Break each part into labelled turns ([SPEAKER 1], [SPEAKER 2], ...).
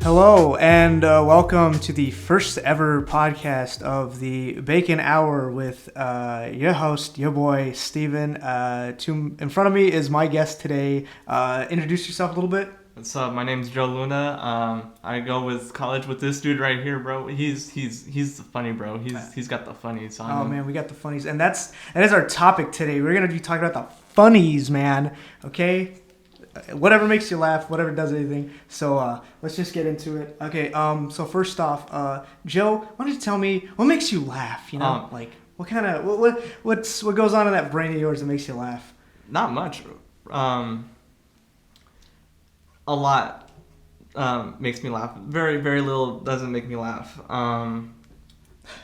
[SPEAKER 1] Hello, and welcome to the first ever podcast of the Bacon Hour with your host, your boy, Steven. In front of me is my guest today. Introduce yourself a little bit.
[SPEAKER 2] What's up? My name's Joe Luna. I go with college with this dude right here, bro. He's the funny bro. He's got the funnies on him.
[SPEAKER 1] Oh man, we got the funnies, and that is our topic today. We're gonna be talking about the funnies, man. Okay. Whatever makes you laugh, whatever does anything. So let's just get into it. Okay. So first off, Joe, why don't you tell me what makes you laugh? You know, like what kind of what goes on in that brain of yours that makes you laugh?
[SPEAKER 2] Not much. A lot makes me laugh. Very very little doesn't make me laugh.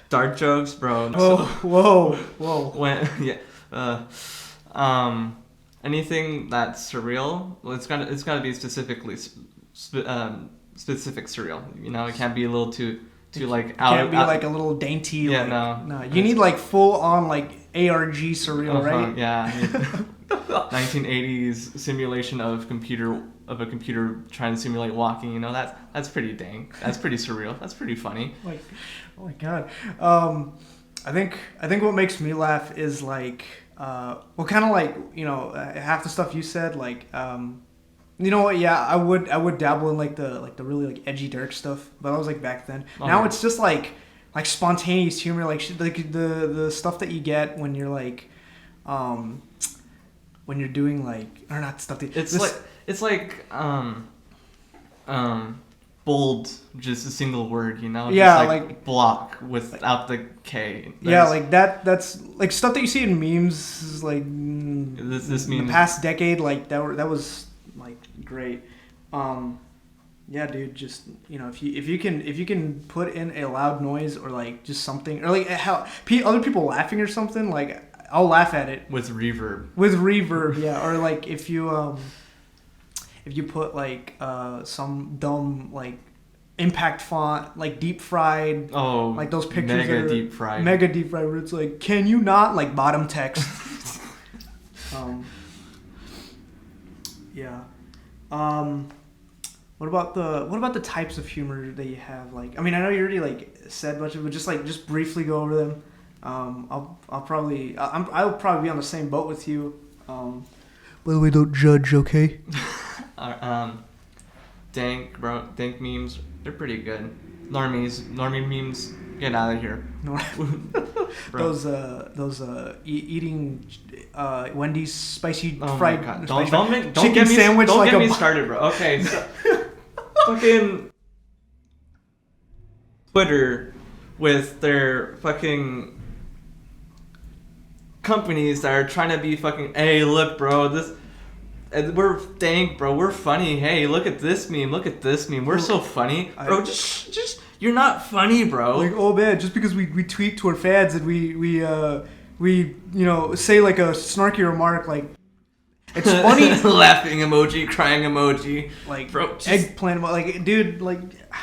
[SPEAKER 2] Dark jokes, bro.
[SPEAKER 1] Oh, whoa.
[SPEAKER 2] When anything that's surreal, well, it's gotta be specific surreal. You know, it can't be a little too like out.
[SPEAKER 1] Can't be like a little dainty.
[SPEAKER 2] Yeah,
[SPEAKER 1] like, no. You need like full on like ARG surreal, right?
[SPEAKER 2] Yeah. 1980s simulation of a computer trying to simulate walking. You know, that's pretty dang. That's pretty surreal. That's pretty funny.
[SPEAKER 1] Like, oh my god. I think what makes me laugh is like. Well, kind of like, you know, half the stuff you said, like, you know what? Yeah, I would dabble in like the really like edgy dark stuff, but that was like back then. Now it's just like spontaneous humor, like the stuff that you get when you're like, when you're doing like, or not stuff.
[SPEAKER 2] It's like bold, just a single word, you know?
[SPEAKER 1] Yeah,
[SPEAKER 2] just like block without the K.
[SPEAKER 1] Yeah, like that's like stuff that you see in memes, is like
[SPEAKER 2] this
[SPEAKER 1] in the past decade, like that was like great. Yeah, dude, just, you know, if you can put in a loud noise or like just something, or like how other people laughing or something, like I'll laugh at it
[SPEAKER 2] with reverb.
[SPEAKER 1] Yeah, or like if you put like some dumb like impact font, like deep fried, like those pictures
[SPEAKER 2] mega deep fried
[SPEAKER 1] where it's like, can you not, like bottom text. Yeah. What about the types of humor that you have? Like, I mean, I know you already like said a bunch of it, but just briefly go over them. I'll probably be on the same boat with you. By the way, don't judge, okay?
[SPEAKER 2] Dank memes, they're pretty good. Normie memes, get out of here.
[SPEAKER 1] those eating Wendy's spicy
[SPEAKER 2] fried.
[SPEAKER 1] My God.
[SPEAKER 2] Don't
[SPEAKER 1] chicken
[SPEAKER 2] get me
[SPEAKER 1] sandwich.
[SPEAKER 2] Don't
[SPEAKER 1] like
[SPEAKER 2] get me started, bro. Okay, so fucking Twitter with their fucking companies that are trying to be fucking. Hey, look, bro, this. We're dank, bro. We're funny. Hey, look at this meme. We're so funny, bro. Just you're not funny, bro.
[SPEAKER 1] Like, oh man, just because we tweet to our fans and we you know, say like a snarky remark, like it's funny.
[SPEAKER 2] Laughing emoji, crying emoji,
[SPEAKER 1] like,
[SPEAKER 2] bro.
[SPEAKER 1] Eggplant, like, dude, like,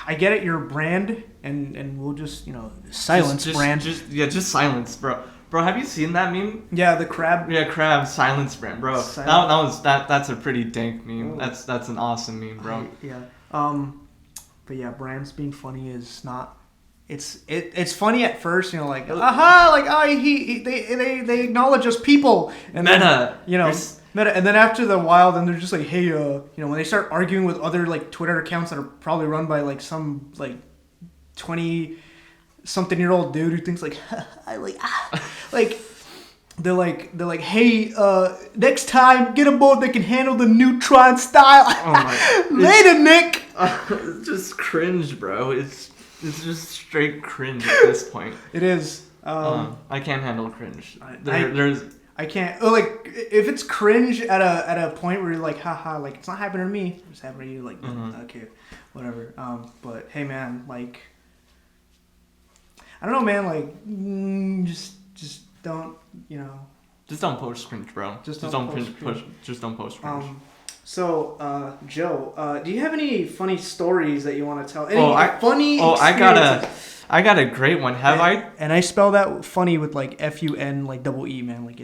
[SPEAKER 1] I get it, you're a brand, and we'll just, you know, silence brand.
[SPEAKER 2] Just silence, bro. Bro, have you seen that meme?
[SPEAKER 1] Yeah, the crab.
[SPEAKER 2] Yeah, crab silence brand, bro. That's a pretty dank meme.
[SPEAKER 1] Oh.
[SPEAKER 2] That's an awesome meme, bro.
[SPEAKER 1] Yeah. But yeah, brands being funny is not. It's funny at first, you know, like aha, like they acknowledge us people, and
[SPEAKER 2] meta,
[SPEAKER 1] then, you know, meta, and then after the while, then they're just like, hey, you know, when they start arguing with other like Twitter accounts that are probably run by like some like 20-something-year-old dude who thinks like, I like they're like, hey, next time get a boat that can handle the Neutron style. Oh my. Later, Nick.
[SPEAKER 2] It's just cringe, bro. It's just straight cringe at this point.
[SPEAKER 1] It is.
[SPEAKER 2] I can't handle cringe.
[SPEAKER 1] I can't. Like, if it's cringe at a point where you're like, haha, like it's not happening to me, it's happening to you. Like, okay, whatever. But hey, man, like, I don't know, man. Like, just don't, you know.
[SPEAKER 2] Just don't post cringe, bro. Just don't post cringe.
[SPEAKER 1] So, Joe, do you have any funny stories that you want to tell?
[SPEAKER 2] I got a great one.
[SPEAKER 1] And I spell that funny with like FUN, like double E, man. Like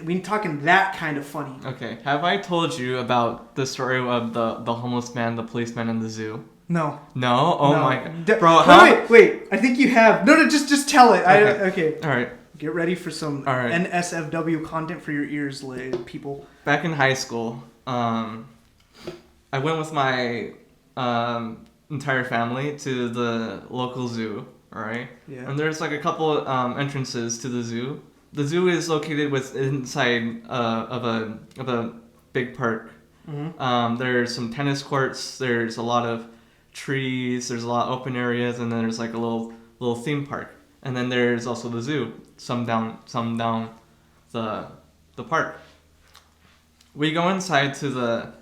[SPEAKER 1] we talking that kind of funny.
[SPEAKER 2] Okay. Have I told you about the story of the homeless man, the policeman, and the zoo?
[SPEAKER 1] No.
[SPEAKER 2] No? Oh
[SPEAKER 1] No.
[SPEAKER 2] my god. Bro, how?
[SPEAKER 1] Wait. I think you have. No, just tell it.
[SPEAKER 2] Okay.
[SPEAKER 1] Okay.
[SPEAKER 2] All right.
[SPEAKER 1] Get ready for some
[SPEAKER 2] All right.
[SPEAKER 1] NSFW content for your ears, people.
[SPEAKER 2] Back in high school, I went with my entire family to the local zoo, alright?
[SPEAKER 1] Yeah.
[SPEAKER 2] And there's like a couple entrances to the zoo. The zoo is located inside of a big park.
[SPEAKER 1] Mm-hmm.
[SPEAKER 2] There's some tennis courts, there's a lot of trees, there's a lot of open areas, and then there's like a little theme park. And then there's also the zoo, some down the park. We go inside to the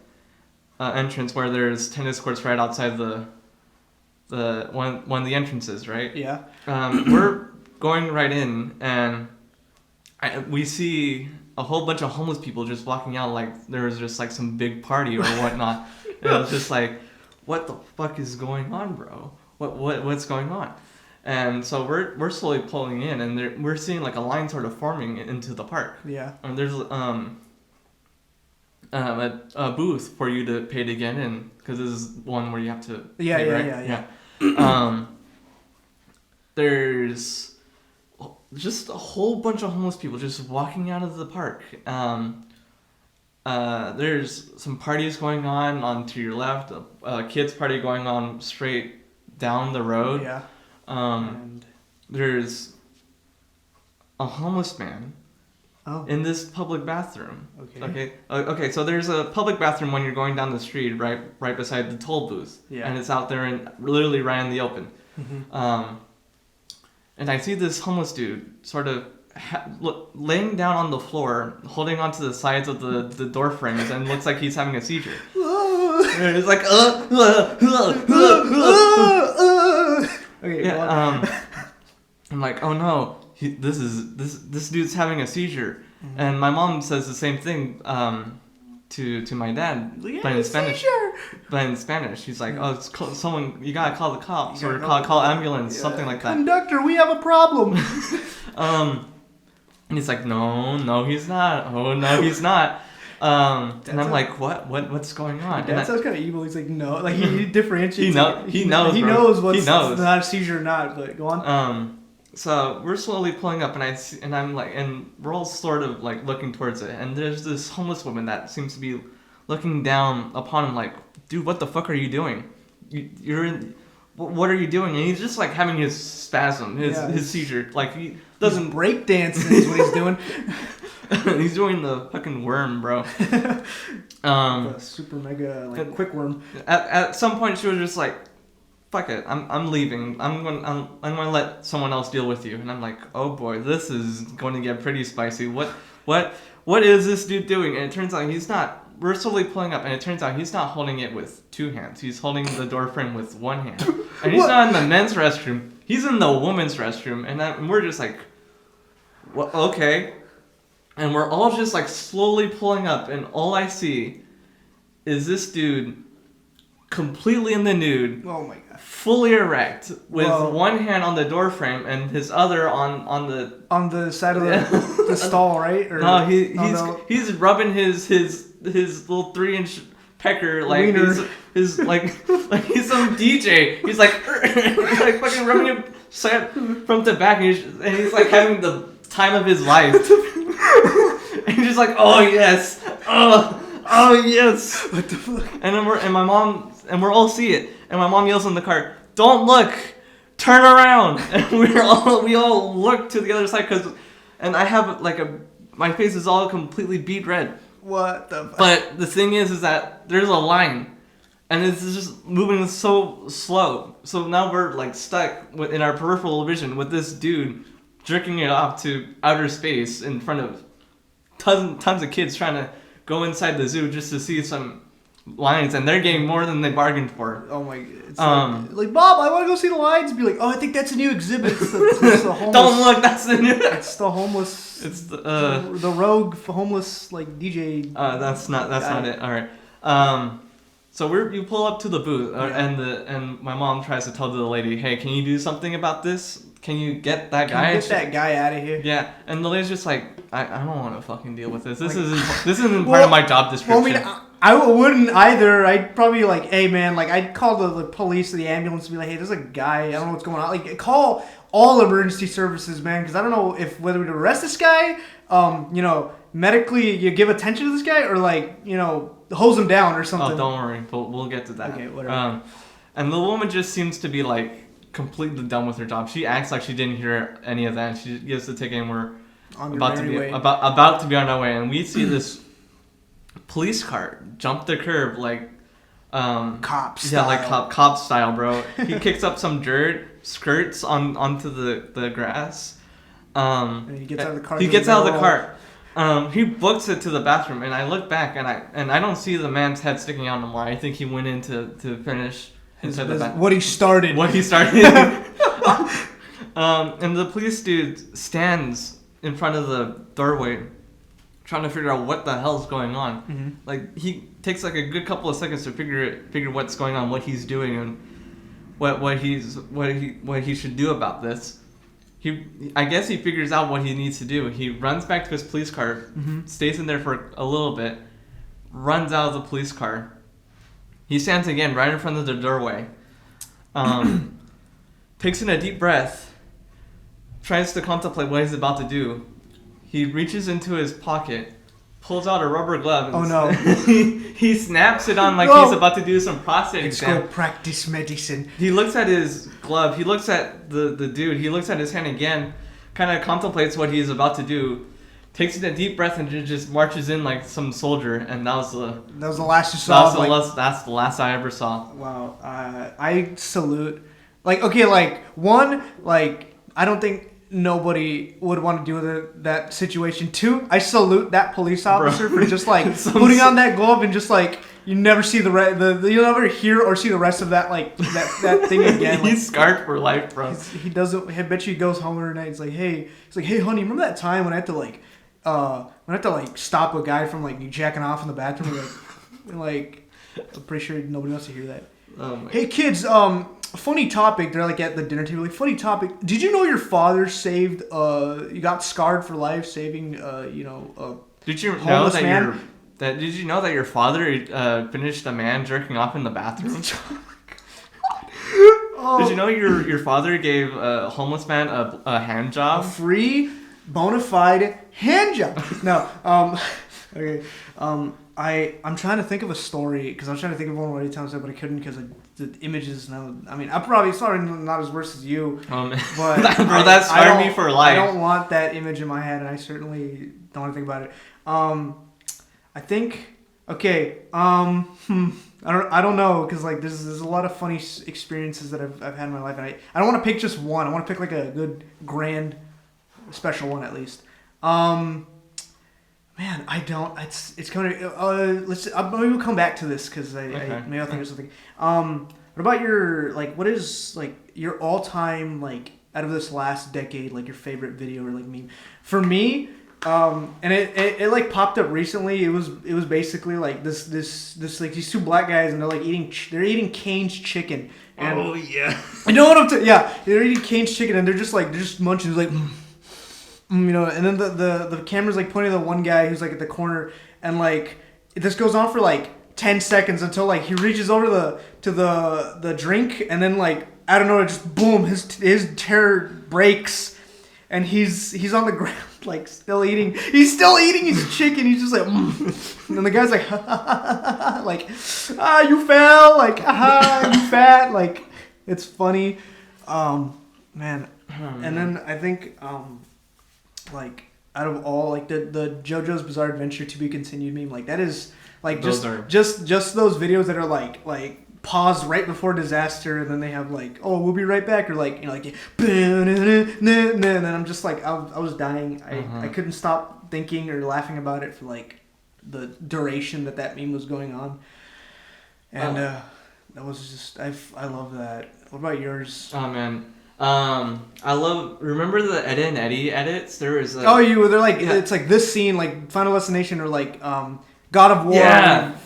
[SPEAKER 2] entrance where there's tennis courts right outside the one of the entrances, right?
[SPEAKER 1] Yeah.
[SPEAKER 2] We're going right in, and we see a whole bunch of homeless people just walking out like there was just like some big party or whatnot. And it was just like, what the fuck is going on, bro? What's going on? And so we're slowly pulling in, and we're seeing like a line sort of forming into the park.
[SPEAKER 1] Yeah.
[SPEAKER 2] And there's a booth for you to pay to get in, because this is one where you have to pay, right? Yeah. There's just a whole bunch of homeless people just walking out of the park. There's some parties going on to your left, a kids party going on straight down the road.
[SPEAKER 1] Yeah.
[SPEAKER 2] There's a homeless man
[SPEAKER 1] Oh.
[SPEAKER 2] in this public bathroom.
[SPEAKER 1] Okay.
[SPEAKER 2] Okay. So there's a public bathroom when you're going down the street, right beside the toll booth.
[SPEAKER 1] Yeah.
[SPEAKER 2] And it's out there and literally right in the open.
[SPEAKER 1] Mm-hmm.
[SPEAKER 2] And I see this homeless dude sort of laying down on the floor, holding onto the sides of the door frames, and looks like he's having a seizure. And it's like,
[SPEAKER 1] Okay.
[SPEAKER 2] yeah. I'm like, oh no. This dude's having a seizure.
[SPEAKER 1] Mm-hmm.
[SPEAKER 2] And my mom says the same thing to my dad, but in Spanish.
[SPEAKER 1] Seizure.
[SPEAKER 2] But in Spanish, she's like, oh, someone, you gotta call the cops or
[SPEAKER 1] gotta
[SPEAKER 2] call ambulance, something like that.
[SPEAKER 1] Conductor, we have a problem.
[SPEAKER 2] And he's like, no, he's not. Oh no, he's not. And I'm like, what's going on?
[SPEAKER 1] That sounds kind of evil. He's like, no, like he differentiates.
[SPEAKER 2] He knows.
[SPEAKER 1] He
[SPEAKER 2] bro.
[SPEAKER 1] knows what's
[SPEAKER 2] He knows.
[SPEAKER 1] not a seizure or not. But go on.
[SPEAKER 2] So we're slowly pulling up, and I'm like, and we're all sort of like looking towards it, and there's this homeless woman that seems to be looking down upon him, like, dude, what the fuck are you doing? You're in. What are you doing? And he's just like having his spasm, his seizure. Like he doesn't
[SPEAKER 1] break dancing is what he's doing.
[SPEAKER 2] He's doing the fucking worm, bro.
[SPEAKER 1] The super mega quick worm.
[SPEAKER 2] At some point, she was just like, fuck it, I'm leaving. I'm gonna let someone else deal with you. And I'm like, oh boy, this is going to get pretty spicy. What is this dude doing? And it turns out he's not. We're slowly pulling up, and it turns out he's not holding it with two hands. He's holding the door frame with one hand. And he's not in the men's restroom. He's in the women's restroom. And we're just like, well, okay. And we're all just like slowly pulling up, and all I see is this dude completely in the nude.
[SPEAKER 1] Oh my god.
[SPEAKER 2] Fully erect, with one hand on the door frame and his other on
[SPEAKER 1] the side of the stall, right? Or,
[SPEAKER 2] no, he's rubbing his little 3-inch pecker like his like he's some DJ. He's like he's like fucking rubbing it from the back, and he's like having the time of his life. And he's just like, oh yes, oh yes. What the fuck? And we're all see it, and my mom yells in the car, "Don't look, turn around!" And we all look to the other side and I have my face is all completely beet red.
[SPEAKER 1] What the fuck?
[SPEAKER 2] But the thing is that there's a line, and it's just moving so slow. So now we're like stuck in our peripheral vision with this dude jerking it off to outer space in front of tons of kids trying to go inside the zoo just to see some lions, and they're getting more than they bargained for.
[SPEAKER 1] Oh my god. It's like, Bob, I want to go see the lions. Be like, oh, I think that's a new exhibit. It's the homeless.
[SPEAKER 2] Don't look, that's the new.
[SPEAKER 1] It's the homeless.
[SPEAKER 2] It's the
[SPEAKER 1] rogue homeless DJ.
[SPEAKER 2] That's not it. All right. So you pull up to the booth, and my mom tries to tell the lady, hey, can you do something about this? Can you get that guy?
[SPEAKER 1] Get that guy out of here.
[SPEAKER 2] Yeah, and the lady's just like, I don't want to fucking deal with this. This isn't part of my job description.
[SPEAKER 1] Well, I I wouldn't either. I'd probably like, hey man, like I'd call the police or the ambulance and be like, hey, there's a guy. I don't know what's going on. Like call all emergency services, man, because I don't know if whether to arrest this guy, medically you give attention to this guy or like, hose him down or something.
[SPEAKER 2] Oh, don't worry. We'll get to that.
[SPEAKER 1] Okay, whatever.
[SPEAKER 2] And the woman just seems to be like completely done with her job. She acts like she didn't hear any of that. She gives the ticket and we're about to be on our way. And we see this police car jump the curb like
[SPEAKER 1] cop style.
[SPEAKER 2] Yeah, like cop style, bro. He kicks up some dirt, skirts onto the grass.
[SPEAKER 1] And he gets out of the car.
[SPEAKER 2] He books it to the bathroom, and I look back and I don't see the man's head sticking out no more. I think he went in to finish inside the bathroom.
[SPEAKER 1] What he started.
[SPEAKER 2] And the police dude stands in front of the doorway trying to figure out what the hell's going on.
[SPEAKER 1] Mm-hmm.
[SPEAKER 2] Like he takes like a good couple of seconds to figure what's going on, what he's doing, and what he should do about this. I guess he figures out what he needs to do. He runs back to his police car,
[SPEAKER 1] mm-hmm.
[SPEAKER 2] stays in there for a little bit, runs out of the police car. He stands again right in front of the doorway, takes in a deep breath, tries to contemplate what he's about to do. He reaches into his pocket, pulls out a rubber glove.
[SPEAKER 1] Oh no!
[SPEAKER 2] he snaps it on like he's about to do some prostate exam.
[SPEAKER 1] Let's go practice medicine.
[SPEAKER 2] He looks at his glove. He looks at the dude. He looks at his hand again, kind of contemplates what he's about to do, takes in a deep breath and just marches in like some soldier. And that was the
[SPEAKER 1] last you saw.
[SPEAKER 2] That's the last I ever saw.
[SPEAKER 1] Wow. I salute. I don't think nobody would want to deal with that situation. 2, I salute that police officer for just like putting on that glove and just like you never see you'll never hear or see the rest of that that thing again. Like,
[SPEAKER 2] he's scarred for life, bro.
[SPEAKER 1] He doesn't. I bet you he goes home every night. He's like, hey, honey, remember that time when I had to stop a guy from like jacking off in the bathroom? Like, I'm pretty sure nobody wants to hear that. Hey kids, funny topic. They're like at the dinner table. Like, funny topic. Did you know your father saved? You got scarred for life, saving.
[SPEAKER 2] Did you know that
[SPEAKER 1] man?
[SPEAKER 2] Did you know that your father finished a man jerking off in the bathroom? Did you know your father gave a homeless man a hand job?
[SPEAKER 1] A free, bona fide hand job. No. Okay. I'm trying to think of a story because I was trying to think of one already times, but I couldn't because the images. Now, I mean, it's probably not as worse as you, but
[SPEAKER 2] bro, that scarred me for life.
[SPEAKER 1] I don't want that image in my head, and I certainly don't want to think about it. I think okay. I don't know because like there's a lot of funny experiences that I've had in my life, and I don't want to pick just one. I want to pick like a good grand special one at least. Man, I don't. It's kind of. Maybe we'll come back to this because maybe I'll think of something. What about your what is like your all time out of this last decade your favorite video or meme? For me, and it popped up recently. It was basically this these 2 black guys and they're eating Cane's chicken. And
[SPEAKER 2] oh yeah.
[SPEAKER 1] I know what I'm talking. Yeah, they're eating Cane's chicken and they're just munching. It's and then the camera's pointing at the one guy who's at the corner, and this goes on for 10 seconds until he reaches over to the drink, and then I don't know, just boom, his terror breaks, and he's on the ground still eating. He's still eating his chicken. He's just and then the guy's you fell, you fat, it's funny, man. And then I think out of all the JoJo's Bizarre Adventure to be continued meme, that is just those videos that are paused right before disaster, and then they have we'll be right back, or and then I'm just I was dying. I couldn't stop thinking or laughing about it for the duration that meme was going on, and that was just I love that. What about yours?
[SPEAKER 2] Oh man. Remember the Ed and Eddie edits? There was
[SPEAKER 1] they're it's this scene, Final Destination, or God of War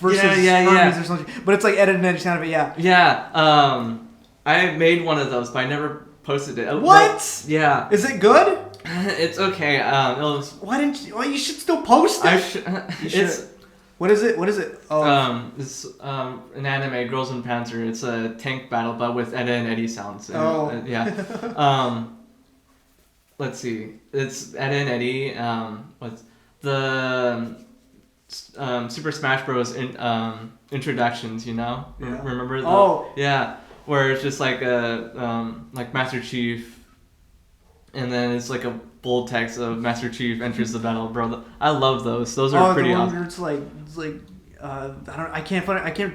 [SPEAKER 1] versus Funnies or something. But it's Ed and Eddie sound of it, yeah.
[SPEAKER 2] Yeah. I made one of those, but I never posted it.
[SPEAKER 1] What?
[SPEAKER 2] Yeah.
[SPEAKER 1] Is it good?
[SPEAKER 2] It's okay.
[SPEAKER 1] Why didn't you? Well, you should still post it.
[SPEAKER 2] It's
[SPEAKER 1] What is it? What is it? Oh,
[SPEAKER 2] It's an anime, Girls in Panzer. It's a tank battle, but with Edda and Eddie sounds. And,
[SPEAKER 1] oh.
[SPEAKER 2] yeah. Let's see. It's Edda and Eddie. What's the Super Smash Bros. Introductions? You know,
[SPEAKER 1] Yeah.
[SPEAKER 2] remember?
[SPEAKER 1] Oh.
[SPEAKER 2] Yeah, where it's just like like Master Chief, and then it's like a bold text of Master Chief enters the battle, bro. I love those. Those are pretty
[SPEAKER 1] the one
[SPEAKER 2] awesome.
[SPEAKER 1] where it's like I can't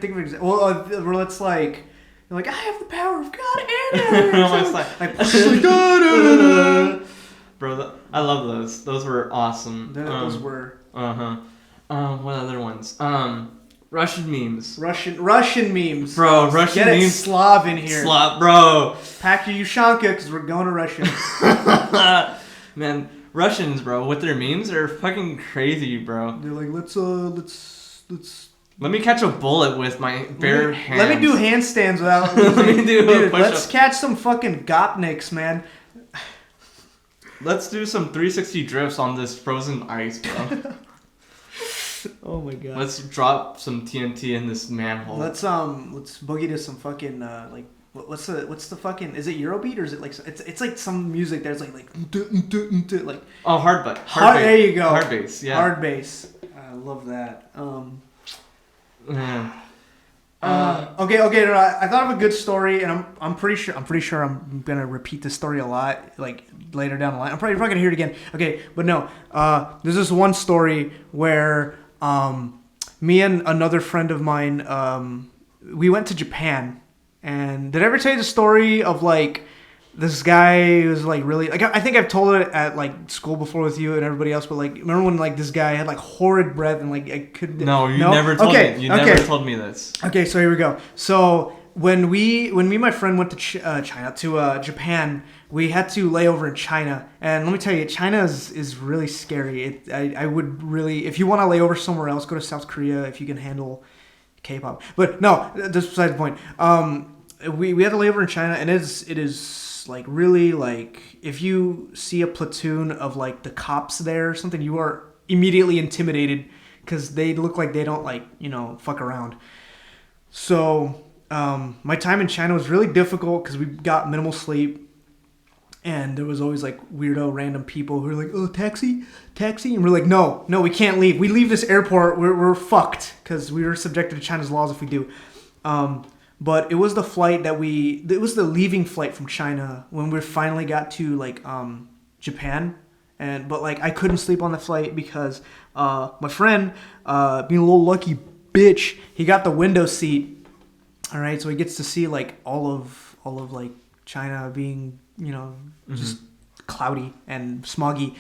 [SPEAKER 1] think of an example. Well, where it's like. You're like, I have the power of God and
[SPEAKER 2] Bro, I love those. Those were awesome.
[SPEAKER 1] those were.
[SPEAKER 2] What other ones? Russian memes.
[SPEAKER 1] Russian memes.
[SPEAKER 2] Bro, Russian memes.
[SPEAKER 1] Get it Slav in here.
[SPEAKER 2] Slav, bro.
[SPEAKER 1] Pack your Yushanka, because we're going to Russia.
[SPEAKER 2] Man, Russians, bro, with their memes are fucking crazy, bro.
[SPEAKER 1] They're like, let's.
[SPEAKER 2] Let me catch a bullet with my bare hands.
[SPEAKER 1] Let me do handstands without.
[SPEAKER 2] Let me do a push-up.
[SPEAKER 1] Let's catch some fucking gopniks, man.
[SPEAKER 2] Let's do some 360 drifts on this frozen ice, bro.
[SPEAKER 1] Oh my god.
[SPEAKER 2] Let's drop some TNT in this manhole.
[SPEAKER 1] Let's boogie to some fucking like what's the fucking, is it Eurobeat or is it like it's like some music that's like
[SPEAKER 2] oh, hard bass.
[SPEAKER 1] There you go.
[SPEAKER 2] Hard bass, yeah.
[SPEAKER 1] Hard bass. I love that.
[SPEAKER 2] Yeah.
[SPEAKER 1] Okay. No, I thought of a good story, and I'm pretty sure I'm gonna repeat this story a lot, like later down the line. I'm probably gonna hear it again. Okay, but no. There's this one story where me and another friend of mine we went to Japan, and did I ever tell you the story of like this guy was like really like I think I've told it at like school before with you and everybody else, but like remember when like this guy had like horrid breath and like I couldn't.
[SPEAKER 2] No, you never told me. You never told me this.
[SPEAKER 1] Okay, so here we go. So when me and my friend went to Japan, we had to lay over in China, and let me tell you, China is really scary. I would really, if you want to lay over somewhere else, go to South Korea if you can handle K-pop. But no, that's besides the point. We had to lay over in China, and it is like really like if you see a platoon of like the cops there or something, you are immediately intimidated because they look like they don't like fuck around. So my time in China was really difficult because we got minimal sleep, and there was always like weirdo random people who were like, oh, taxi, and we're like, no, we can't leave. We leave this airport, we're fucked because we were subjected to China's laws if we do. But it was the flight it was the leaving flight from China when we finally got to like Japan, but like I couldn't sleep on the flight because my friend, being a little lucky bitch, he got the window seat. All right, so he gets to see like all of like China being just cloudy and smoggy.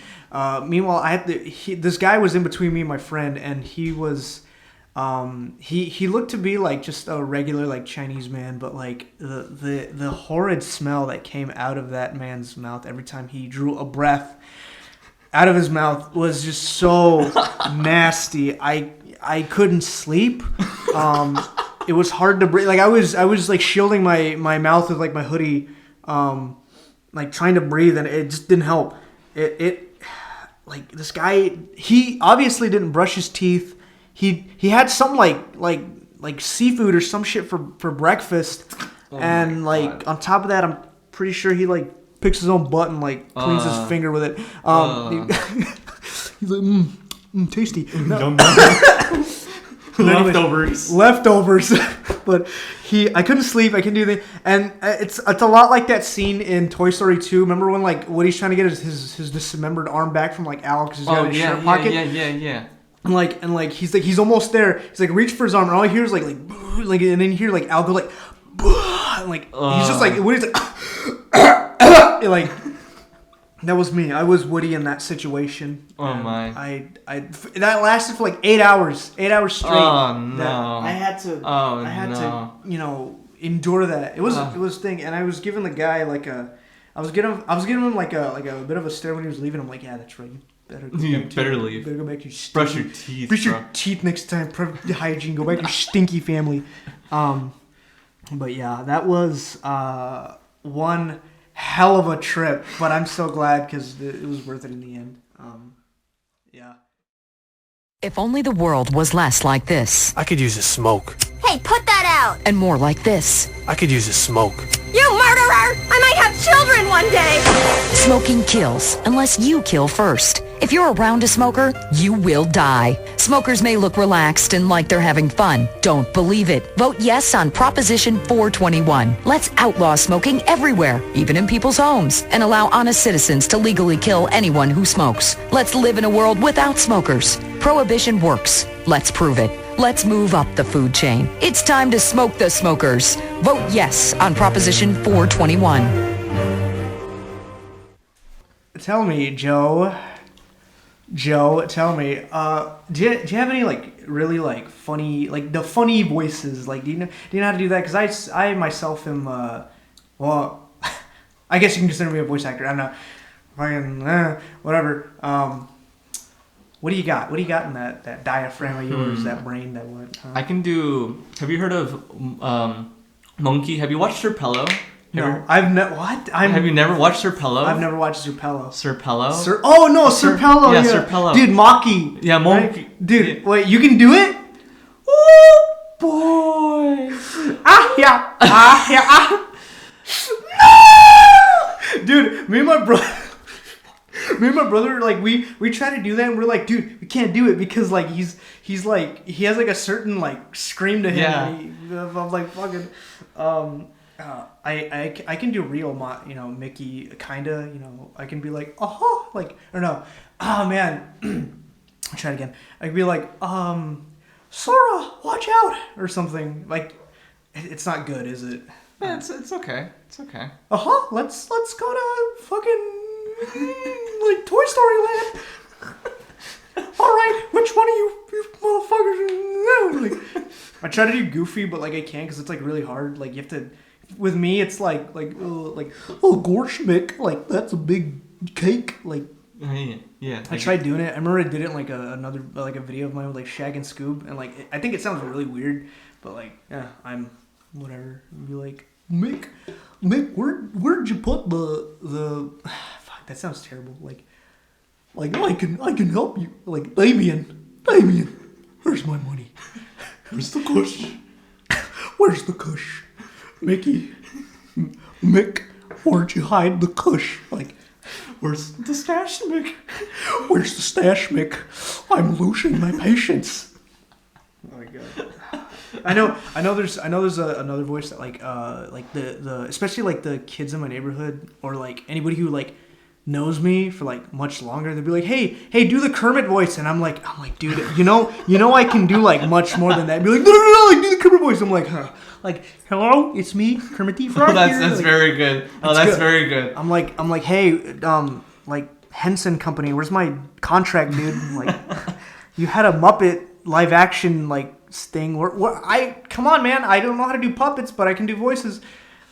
[SPEAKER 1] Meanwhile, this guy was in between me and my friend, and he was. He looked to be like just a regular like Chinese man, but like the horrid smell that came out of that man's mouth every time he drew a breath out of his mouth was just so nasty. I couldn't sleep. It was hard to breathe. Like I was like shielding my mouth with like my hoodie, like trying to breathe, and it just didn't help. It like this guy, he obviously didn't brush his teeth. He had some like seafood or some shit for breakfast, and like on top of that, I'm pretty sure he like picks his own butt and like cleans his finger with it. He's like, tasty. No. Leftovers. But I couldn't sleep. I couldn't do anything, and it's a lot like that scene in Toy Story 2. Remember when like Woody's trying to get his dismembered arm back from like Al because he's got his shirt pocket.
[SPEAKER 2] Yeah.
[SPEAKER 1] And like he's almost there. He's like reach for his arm, and all he hears like and then you hear like Al go like, and like he's just like Woody's like, like that was me. I was Woody in that situation.
[SPEAKER 2] Oh my!
[SPEAKER 1] I that lasted for like 8 hours. 8 hours straight.
[SPEAKER 2] Oh no!
[SPEAKER 1] I had to endure that. It was thing, and I was giving the guy like I was giving him like a bit of a stare when he was leaving. I'm like, yeah, that's right.
[SPEAKER 2] You better leave.
[SPEAKER 1] Better go back to your
[SPEAKER 2] brush your teeth.
[SPEAKER 1] Brush your teeth next time. Hygiene. Go back to your stinky family. But yeah, that was one hell of a trip. But I'm so glad because it was worth it in the end. Yeah.
[SPEAKER 3] If only the world was less like this.
[SPEAKER 4] I could use a smoke.
[SPEAKER 5] Hey, put that out!
[SPEAKER 3] And more like this.
[SPEAKER 4] I could use a smoke.
[SPEAKER 5] You murderer! I might have children one day!
[SPEAKER 3] Smoking kills, unless you kill first. If you're around a smoker, you will die. Smokers may look relaxed and like they're having fun. Don't believe it. Vote yes on Proposition 421. Let's outlaw smoking everywhere, even in people's homes, and allow honest citizens to legally kill anyone who smokes. Let's live in a world without smokers. Prohibition works. Let's prove it. Let's move up the food chain. It's time to smoke the smokers. Vote yes on Proposition 421.
[SPEAKER 1] Tell me, Joe. Joe, tell me. Do you have any like really like funny like the funny voices? Like, do you know how to do that? Because I myself am well, I guess you can consider me a voice actor. I don't know, fucking whatever. What do you got? What do you got in that diaphragm of yours, that brain, that what?
[SPEAKER 2] I can do. Have you heard of Monkey? Have you watched Sir Pello?
[SPEAKER 1] No, I've never. What?
[SPEAKER 2] Have you never watched Sir Pello?
[SPEAKER 1] I've never watched Sir Pello.
[SPEAKER 2] Sir Pello?
[SPEAKER 1] Oh no, Sir Pello.
[SPEAKER 2] Yeah, Sir Pello.
[SPEAKER 1] Dude, Maki.
[SPEAKER 2] Yeah, Monkey.
[SPEAKER 1] Right? Dude, yeah. Wait, you can do it?
[SPEAKER 2] Oh boy!
[SPEAKER 1] Yeah. Yeah. No! Dude, me and my brother, like we try to do that, and we're like, dude, we can't do it because like he's like he has like a certain like scream to him.
[SPEAKER 2] Yeah.
[SPEAKER 1] And I'm like fucking. I can do real, Mickey, kinda, I can be like, like, or no, oh man, I'll try it again. I can be like, Sora, watch out, or something. Like, it's not good, is it?
[SPEAKER 2] Yeah, it's okay. It's okay.
[SPEAKER 1] Let's go to fucking like Toy Story Land. All right, which one of you motherfuckers? Like, I try to do Goofy, but like I can't because it's like really hard. Like you have to. With me, it's like Gorshmick, like that's a big cake. Like,
[SPEAKER 2] yeah.
[SPEAKER 1] I tried doing it. I remember I did it in like another video of mine with like Shag and Scoob, and like I think it sounds really weird, but like yeah, I'm whatever. Be like Mick, where'd you put the? Fuck, that sounds terrible. Like I can help you. Like Damien, where's my money? Where's the kush? Where's the kush? Mick, where'd you hide the kush? Like, where's the stash, Mick? Where's the stash, Mick? I'm losing my patience. Oh my god. I know. There's another voice that like the especially like the kids in my neighborhood or like anybody who like knows me for like much longer. They'll be like, hey, do the Kermit voice, and I'm like, dude, you know, I can do like much more than that. Be like, no, like do the Kermit voice. I'm like, huh. Like, hello, it's me, Kermit the Frog.
[SPEAKER 2] Oh, that's
[SPEAKER 1] like,
[SPEAKER 2] very good. Oh, that's good. Very good.
[SPEAKER 1] I'm like, hey, like Henson Company, where's my contract, dude? Like, you had a Muppet live action like thing. Come on, man, I don't know how to do puppets, but I can do voices.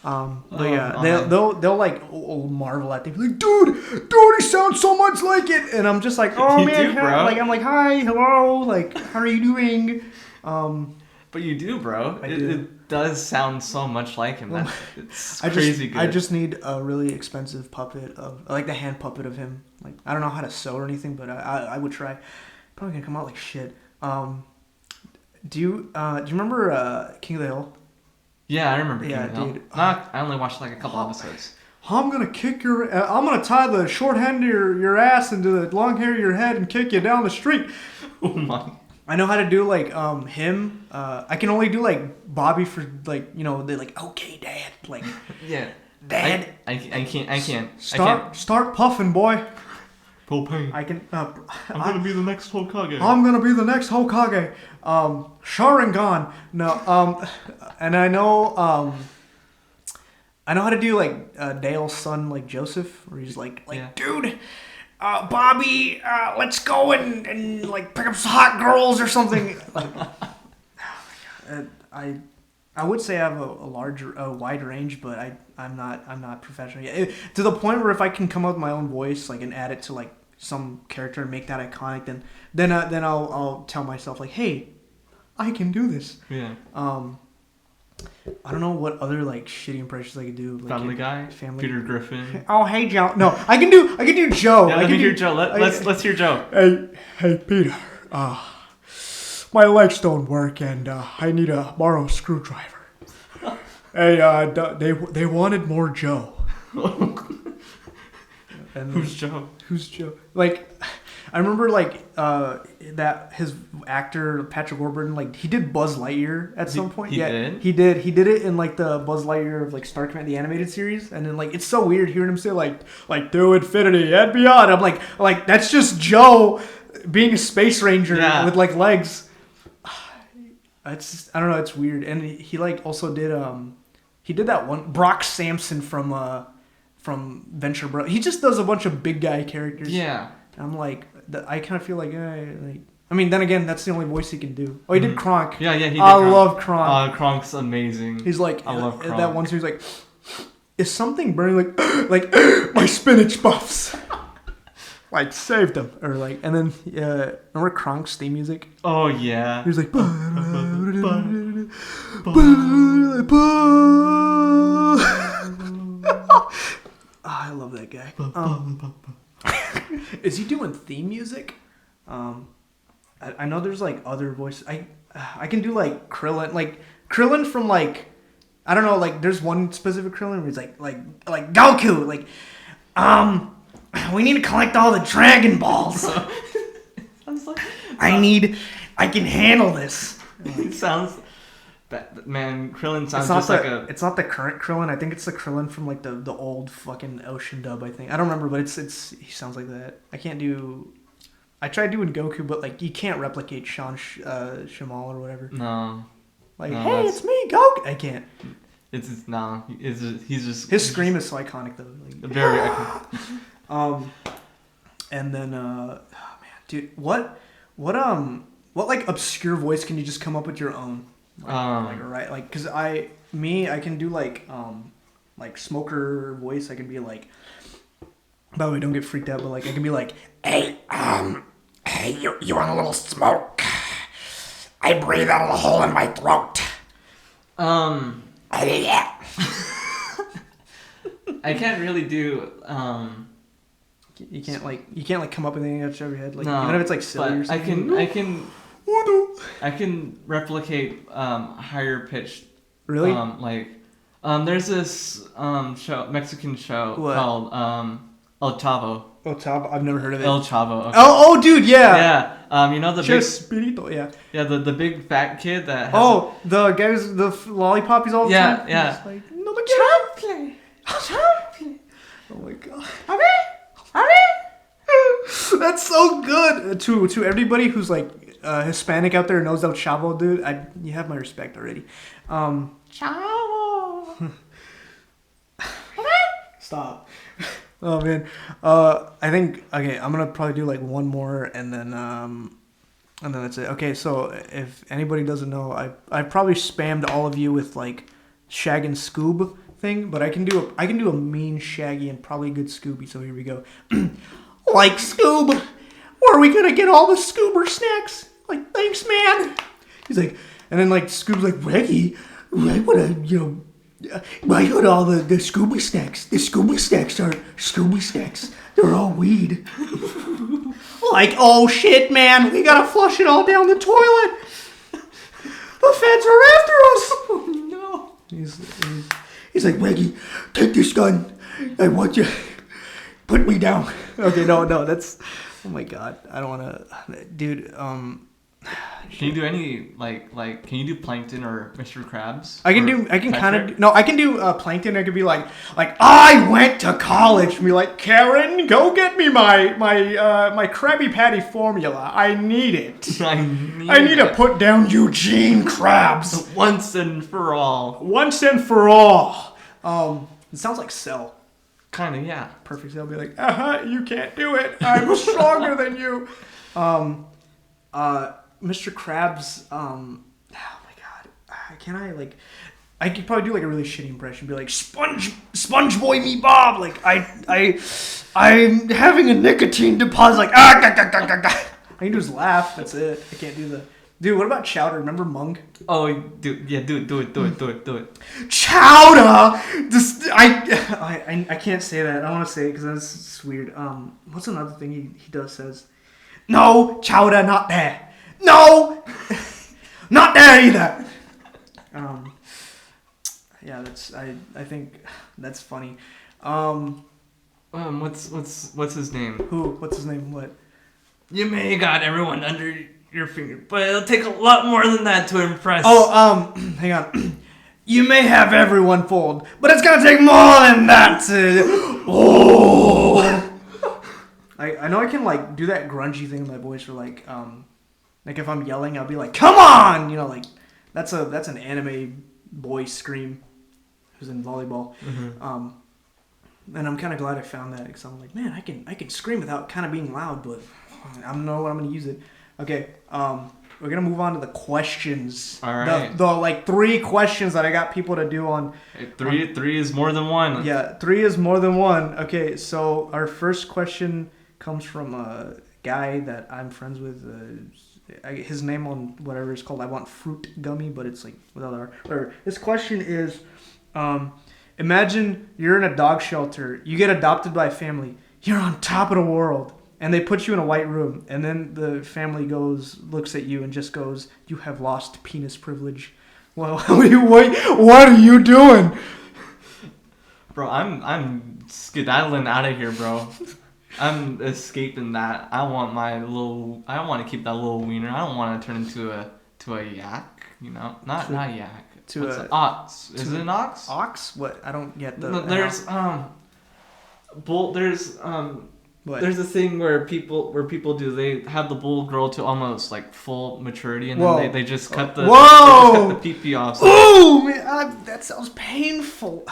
[SPEAKER 1] But yeah, they'll like marvel at them, like, dude, he sounds so much like it, and I'm just like, oh man, bro. Like I'm like, hi, hello, like, how are you doing?
[SPEAKER 2] But you do, bro. It does sound so much like him. It's crazy good.
[SPEAKER 1] I just need a really expensive puppet like the hand puppet of him. Like I don't know how to sew or anything, but I would try. Probably gonna come out like shit. Do you remember King of the Hill?
[SPEAKER 2] Yeah, I remember King of the Hill.
[SPEAKER 1] Dude.
[SPEAKER 2] I only watched like a couple episodes.
[SPEAKER 1] I'm gonna I'm gonna tie the short hand of your ass into the long hair of your head and kick you down the street.
[SPEAKER 2] Oh my.
[SPEAKER 1] I know how to do like him. I can only do like Bobby for like they're like, okay, Dad, like
[SPEAKER 2] yeah,
[SPEAKER 1] Dad.
[SPEAKER 2] I can't.
[SPEAKER 1] Start puffing, boy.
[SPEAKER 2] Propane.
[SPEAKER 1] I can.
[SPEAKER 2] I'm gonna be the next Hokage.
[SPEAKER 1] I'm gonna be the next Hokage. Sharingan. No. And I know how to do like Dale's son, like Joseph, where he's like, yeah. Dude. Bobby, let's go and like pick up some hot girls or something. Like, I would say I have a wide range, but I'm not professional yet. To the point where if I can come up with my own voice, like, and add it to like some character and make that iconic, then I'll tell myself like, hey, I can do this.
[SPEAKER 2] Yeah.
[SPEAKER 1] I don't know what other like shitty impressions I could do. Like
[SPEAKER 2] Family Guy, Peter Griffin.
[SPEAKER 1] Oh, hey Joe. No, I can do Joe.
[SPEAKER 2] Yeah, let me hear Joe. Let's hear Joe.
[SPEAKER 1] Hey Peter. my legs don't work, and I need to borrow a screwdriver. Hey, they wanted more Joe. And
[SPEAKER 2] Who's Joe?
[SPEAKER 1] Who's Joe? Like, I remember like that his actor Patrick Warburton, like he did Buzz Lightyear at some point.
[SPEAKER 2] He did?
[SPEAKER 1] He did it in like the Buzz Lightyear of like Star Command the animated series, and then like it's so weird hearing him say like to infinity and beyond. I'm like that's just Joe being a space ranger with like legs. It's just, I don't know, it's weird. And he like also did he did that one Brock Samson from Venture Bro. He just does a bunch of big guy characters.
[SPEAKER 2] Yeah.
[SPEAKER 1] I'm like, I kind of feel like, I mean, then again, that's the only voice he can do. Oh, he did Kronk.
[SPEAKER 2] Yeah, he did.
[SPEAKER 1] I love Kronk.
[SPEAKER 2] Kronk's amazing.
[SPEAKER 1] He's like,
[SPEAKER 2] I love Kronk.
[SPEAKER 1] That one scene, he's like, is something burning like my spinach buffs? Like saved them, or like, and then remember Kronk's theme music?
[SPEAKER 2] Oh yeah.
[SPEAKER 1] He was like, I love that guy. Is he doing theme music? I know there's like other voices. I can do like Krillin, from like, I don't know, like there's one specific Krillin where he's like Goku, like we need to collect all the Dragon Balls. I can handle this.
[SPEAKER 2] It sounds. Man, Krillin sounds
[SPEAKER 1] It's not the current Krillin. I think it's the Krillin from like the old fucking Ocean dub. I think I don't remember, but he sounds like that. I tried doing Goku, but like you can't replicate Sean Shamal or whatever.
[SPEAKER 2] No.
[SPEAKER 1] Like, no, hey, it's me, Goku. I can't.
[SPEAKER 2] He's just.
[SPEAKER 1] His scream is so iconic though. Like,
[SPEAKER 2] very iconic.
[SPEAKER 1] And then oh man, dude, what like obscure voice can you just come up with your own? Because I can do like smoker voice. I can be like, by the way, don't get freaked out, but like I can be like,
[SPEAKER 6] hey, you want a little smoke? I breathe out of a hole in my throat. Yeah.
[SPEAKER 2] I can't really do.
[SPEAKER 1] You can't come up with anything out of your head. Like
[SPEAKER 2] no,
[SPEAKER 1] even if it's like silly or something.
[SPEAKER 2] I can replicate higher pitched.
[SPEAKER 1] Really?
[SPEAKER 2] There's this Mexican show called El Chavo.
[SPEAKER 1] El Chavo, I've never heard of it.
[SPEAKER 2] El Chavo. Okay.
[SPEAKER 1] Oh, dude, yeah.
[SPEAKER 2] Yeah. You know the big
[SPEAKER 1] Spirito, yeah.
[SPEAKER 2] Yeah, the big fat kid that.
[SPEAKER 1] The guy who's the lollipop. He's all the time.
[SPEAKER 2] Yeah.
[SPEAKER 1] He's like, no, the Champlay. Oh my god. That's so good. To everybody who's like Hispanic out there knows El Chavo, dude. You have my respect already. Chavo. Stop. Oh man. I think I'm gonna probably do like one more and then that's it. Okay, so if anybody doesn't know, I probably spammed all of you with like Shag and Scoob thing, but I can do a mean Shaggy and probably a good Scooby. So here we go. Like Scoob, where are we gonna get all the Scoober snacks? Like, thanks, man. He's like, and then like Scoob's like, Reggie, I wanna, I got all the Scooby snacks. The Scooby snacks are Scooby snacks. They're all weed. Like, oh shit, man, we gotta flush it all down the toilet. The feds are after us. Oh no. He's like, Reggie, take this gun. I want you. Put me down. Okay, no, that's. Oh my god, I don't want to, dude.
[SPEAKER 2] Can you do any like? Can you do Plankton or Mr. Krabs?
[SPEAKER 1] I can do Plankton. I could be like I went to college. And be like, Karen, go get me my Krabby Patty formula. I need it. I need to put down Eugene Krabs
[SPEAKER 2] once and for all.
[SPEAKER 1] It sounds like Cell.
[SPEAKER 2] Kind of, yeah.
[SPEAKER 1] Perfect Cell. Be like, you can't do it. I'm stronger than you. Mr. Krabs, oh my god, I could probably do like a really shitty impression, be like, Sponge Boy me Bob, like, I'm having a nicotine deposit, like, I can just laugh, that's it, I can't do the, dude, what about Chowder, remember Mung?
[SPEAKER 2] Oh, dude, yeah, do it.
[SPEAKER 1] Chowder! I can't say that, I don't want to say it, because that's weird, what's another thing he says? No, Chowder, not there. No! Not there either. Yeah, I think that's funny.
[SPEAKER 2] What's his name?
[SPEAKER 1] Who? What's his name? What?
[SPEAKER 2] You may got everyone under your finger, but it'll take a lot more than that to impress.
[SPEAKER 1] Oh, hang on. You may have everyone fooled, but it's gonna take more than that to. Oh. I know I can like do that grungy thing in my voice, or like if I'm yelling, I'll be like, "Come on!" You know, like that's an anime boy scream who's in volleyball. Mm-hmm. And I'm kind of glad I found that because I'm like, man, I can scream without kind of being loud, but I don't know what I'm gonna use it. Okay, we're gonna move on to the questions.
[SPEAKER 2] All right.
[SPEAKER 1] The like 3 questions that I got people to do on.
[SPEAKER 2] Three is more than one.
[SPEAKER 1] Yeah, 3 is more than one. Okay, so our first question comes from a guy that I'm friends with. His name on whatever it's called, I want fruit gummy, but it's like without R. Or his question is, imagine you're in a dog shelter, you get adopted by a family, you're on top of the world, and they put you in a white room, and then the family looks at you and just goes, "You have lost penis privilege." Well, what are you doing?
[SPEAKER 2] Bro, I'm skedaddling out of here, bro. I'm escaping that. I want to keep that little wiener. I don't want to turn into a yak, you know? Not yak. What's an ox? Is it an ox?
[SPEAKER 1] Ox? What? I don't get the.
[SPEAKER 2] No, there's bull.
[SPEAKER 1] What?
[SPEAKER 2] There's a thing where people do. They have the bull grow to almost like full maturity, and then they just cut the.
[SPEAKER 1] Whoa!
[SPEAKER 2] They just cut the pee-pee off. So.
[SPEAKER 1] Oh man, that sounds painful.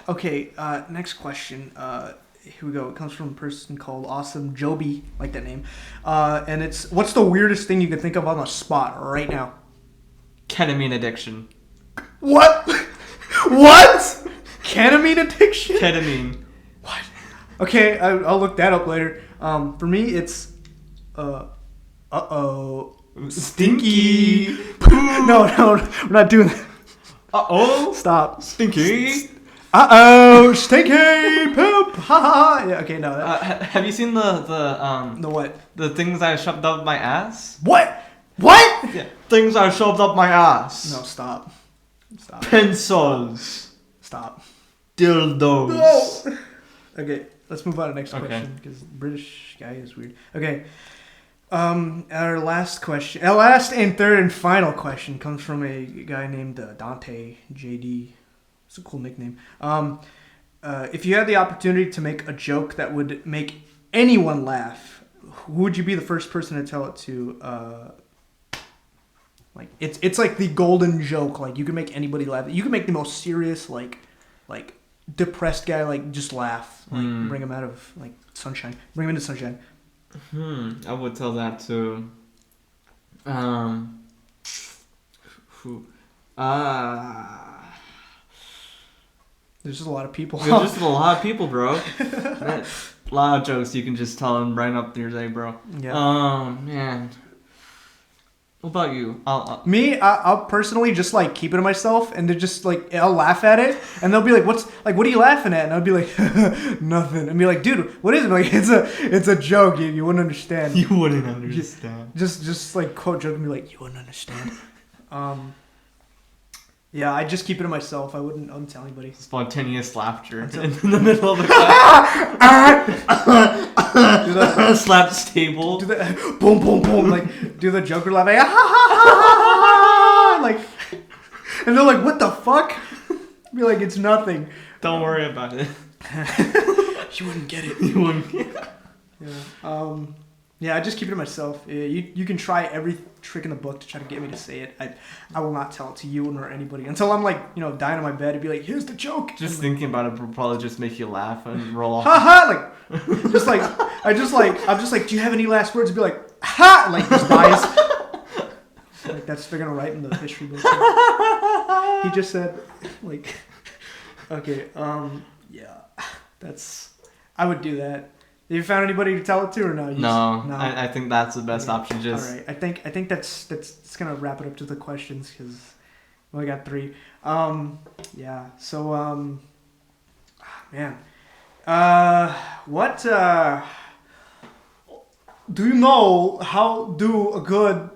[SPEAKER 1] Okay, next question. Here we go. It comes from a person called Awesome Joby, like that name. And it's, what's the weirdest thing you can think of on the spot right now?
[SPEAKER 2] Ketamine addiction.
[SPEAKER 1] What? What? Ketamine addiction?
[SPEAKER 2] Ketamine.
[SPEAKER 1] What? Okay, I'll look that up later. For me, it's stinky. No, we're not doing that. Stop.
[SPEAKER 2] Stinky.
[SPEAKER 1] Stinky poop. Ha. Yeah. Okay. No.
[SPEAKER 2] Have you seen the
[SPEAKER 1] what?
[SPEAKER 2] The things I shoved up my ass?
[SPEAKER 1] What? What?
[SPEAKER 2] Yeah. Things I shoved up my ass.
[SPEAKER 1] No. Stop.
[SPEAKER 2] Pencils.
[SPEAKER 1] Stop.
[SPEAKER 2] Dildos.
[SPEAKER 1] No. Okay. Let's move on to the next question because British guy is weird. Okay. Our last question, our last and third and final question comes from a guy named Dante JD. It's a cool nickname. If you had the opportunity to make a joke that would make anyone laugh, who would you be the first person to tell it to? Like it's like the golden joke. Like you can make anybody laugh. You can make the most serious, like depressed guy just laugh. Like bring him out of sunshine. Bring him into sunshine.
[SPEAKER 2] I would tell that to. Who?
[SPEAKER 1] There's just a lot of people.
[SPEAKER 2] There's just a lot of people, bro. A lot of jokes you can just tell and brighten up your day, bro.
[SPEAKER 1] Yeah.
[SPEAKER 2] Man. What about you?
[SPEAKER 1] I'll personally just keep it to myself, and to just I'll laugh at it, and they'll be like, "What are you laughing at?" And I'll be like, "Nothing." And be like, "Dude, what is it?" It's a joke. You wouldn't understand.
[SPEAKER 2] You wouldn't understand.
[SPEAKER 1] Just quote joke and be like, "You wouldn't understand." Yeah, I just keep it to myself. I wouldn't tell anybody.
[SPEAKER 2] Spontaneous laughter in the middle of the class. Slap the table.
[SPEAKER 1] Do the boom, boom, boom. Do the Joker laugh. And they're like, "What the fuck?" Be like, "It's nothing."
[SPEAKER 2] Don't worry about it.
[SPEAKER 1] You wouldn't get it.
[SPEAKER 2] You wouldn't get it.
[SPEAKER 1] Yeah. Yeah, I just keep it to myself. You can try every trick in the book to try to get me to say it. I will not tell it to you nor anybody until I'm dying on my bed and be like, "Here's the joke."
[SPEAKER 2] Just thinking about it will probably just make you laugh and roll off.
[SPEAKER 1] Ha ha! I'm just like, "Do you have any last words?" And be like, "Ha!" Just dies. They're gonna write in the history book. He just said, okay, yeah, I would do that. Have you found anybody to tell it to or no?
[SPEAKER 2] No. I think that's the best option.
[SPEAKER 1] All right. I think that's gonna wrap it up to the questions because we only got 3. Yeah. So man, what do you know? How do a good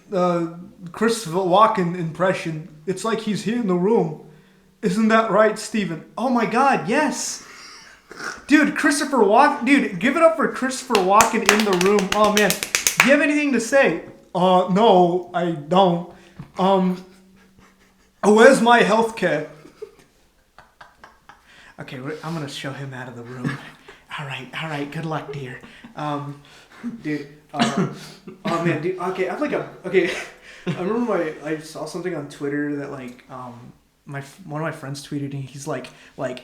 [SPEAKER 1] Christopher Walken impression. It's like he's here in the room. Isn't that right, Steven? Oh my God, yes. Dude, Christopher Walken. Dude, give it up for Christopher Walken in the room. Oh man, do you have anything to say? No, I don't. Where's my healthcare? Okay, I'm gonna show him out of the room. All right. Good luck, dear. Dude. Oh man, dude. Okay, I remember I saw something on Twitter that like one of my friends tweeted and he's like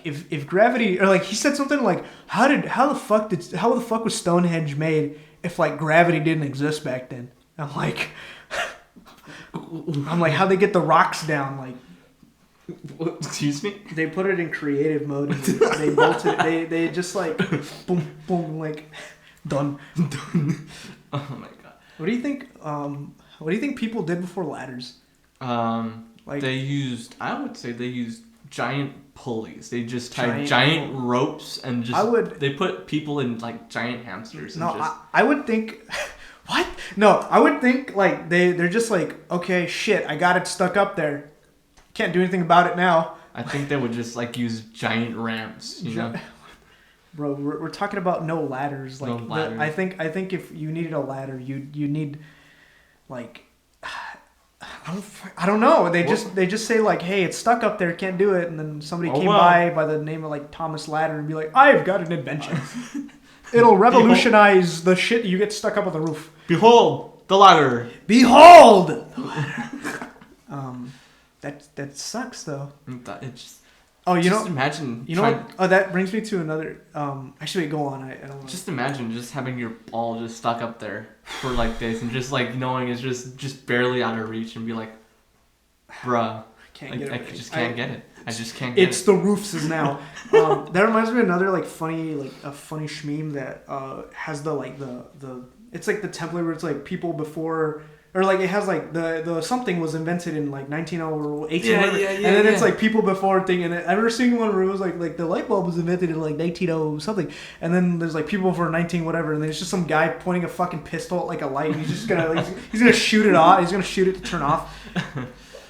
[SPEAKER 1] if gravity or like he said something like how the fuck was Stonehenge made if like gravity didn't exist back then? I'm like how'd they get the rocks down? Like,
[SPEAKER 2] excuse me?
[SPEAKER 1] They put it in creative mode and they bolted it. They just like boom boom like done.
[SPEAKER 2] Oh my God.
[SPEAKER 1] What do you think people did before ladders?
[SPEAKER 2] Like I would say they used giant pulleys. They just tied giant ropes and they put people in like giant hamsters.
[SPEAKER 1] I would think what? No, I would think like they're just like, okay, shit, I got it stuck up there. Can't do anything about it now.
[SPEAKER 2] I think they would just like use giant ramps, you know.
[SPEAKER 1] Bro, we're talking about no ladders. Like
[SPEAKER 2] no ladders.
[SPEAKER 1] I think if you needed a ladder, you need like I don't know. They just say like, hey, it's stuck up there, can't do it, and then somebody came by the name of like Thomas Ladder and be like, I've got an invention. It'll revolutionize the shit you get stuck up on the roof.
[SPEAKER 2] Behold the ladder.
[SPEAKER 1] Behold the ladder. That sucks though.
[SPEAKER 2] It just.
[SPEAKER 1] Oh,
[SPEAKER 2] imagine.
[SPEAKER 1] You know what? Oh, that brings me to another. Actually, go on. I don't want.
[SPEAKER 2] Just imagine just having your ball just stuck up there for like this, and just like knowing it's just barely out of reach, and be like, bruh, I just can't get it. I just can't get it.
[SPEAKER 1] It's the roofs now. That reminds me of another like funny shmeme that has the it's like the template where it's like people before. Or like it has like the something was invented in like 1918 and then it's like people before thing, and I remember seeing one where it was like the light bulb was invented in like 1900 something, and then there's like people before 19 whatever, and then it's just some guy pointing a fucking pistol at like a light, and he's just gonna like he's gonna shoot it off, he's gonna shoot it to turn off,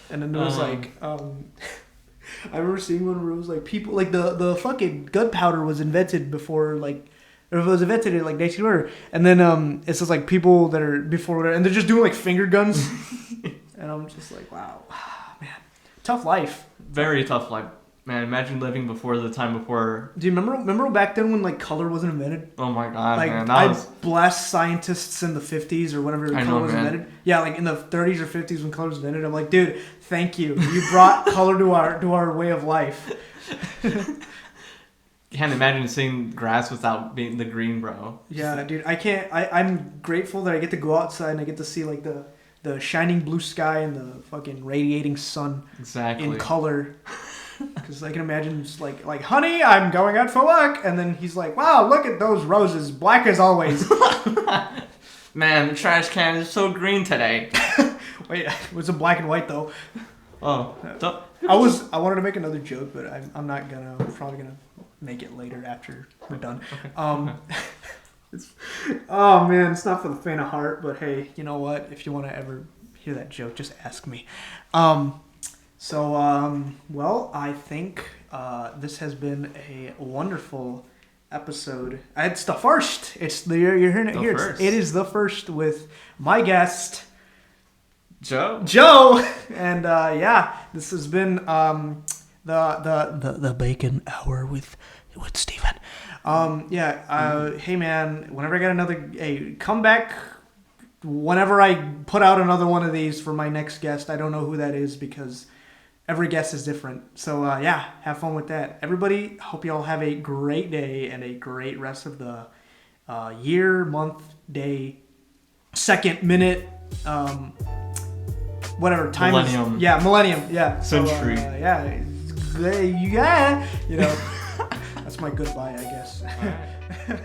[SPEAKER 1] and then there was like I remember seeing one where it was like people like the fucking gunpowder was invented before like. Or if it was invented in like 1900, and then it's just like people that are before whatever, and they're just doing like finger guns, and I'm just like, wow, man, tough life.
[SPEAKER 2] Very tough life, man. Imagine living before the time before.
[SPEAKER 1] Do you remember back then when like color wasn't invented?
[SPEAKER 2] Oh my God,
[SPEAKER 1] like,
[SPEAKER 2] man!
[SPEAKER 1] I bless scientists in the 50s or whenever color was invented. Yeah, like in the 30s or 50s when color was invented. I'm like, dude, thank you. You brought color to our way of life.
[SPEAKER 2] Can't imagine seeing grass without being the green, bro.
[SPEAKER 1] Yeah, dude, I can't. I'm grateful that I get to go outside and I get to see like the shining blue sky and the fucking radiating sun in color. Because I can imagine just like honey, I'm going out for work, and then he's like, wow, look at those roses, black as always.
[SPEAKER 2] Man, the trash can is so green today.
[SPEAKER 1] Wait, it was a black and white though.
[SPEAKER 2] Oh,
[SPEAKER 1] I wanted to make another joke, but I'm not gonna. I'm probably gonna make it later after we're done. Okay. Oh man, it's not for the faint of heart, but hey, you know what? If you want to ever hear that joke, just ask me. Well, I think this has been a wonderful episode. It's the first. You're hearing it here. It is the first with my guest, Joe, and this has been the bacon hour with Steven. Hey man, whenever I get another, come back whenever I put out another one of these for my next guest. I don't know who that is because every guest is different. So have fun with that. Everybody, hope y'all have a great day and a great rest of the year, month, day, second, minute, whatever time.
[SPEAKER 2] Millennium.
[SPEAKER 1] Millennium. Yeah.
[SPEAKER 2] Century.
[SPEAKER 1] You know, that's my goodbye, I guess.
[SPEAKER 2] All right.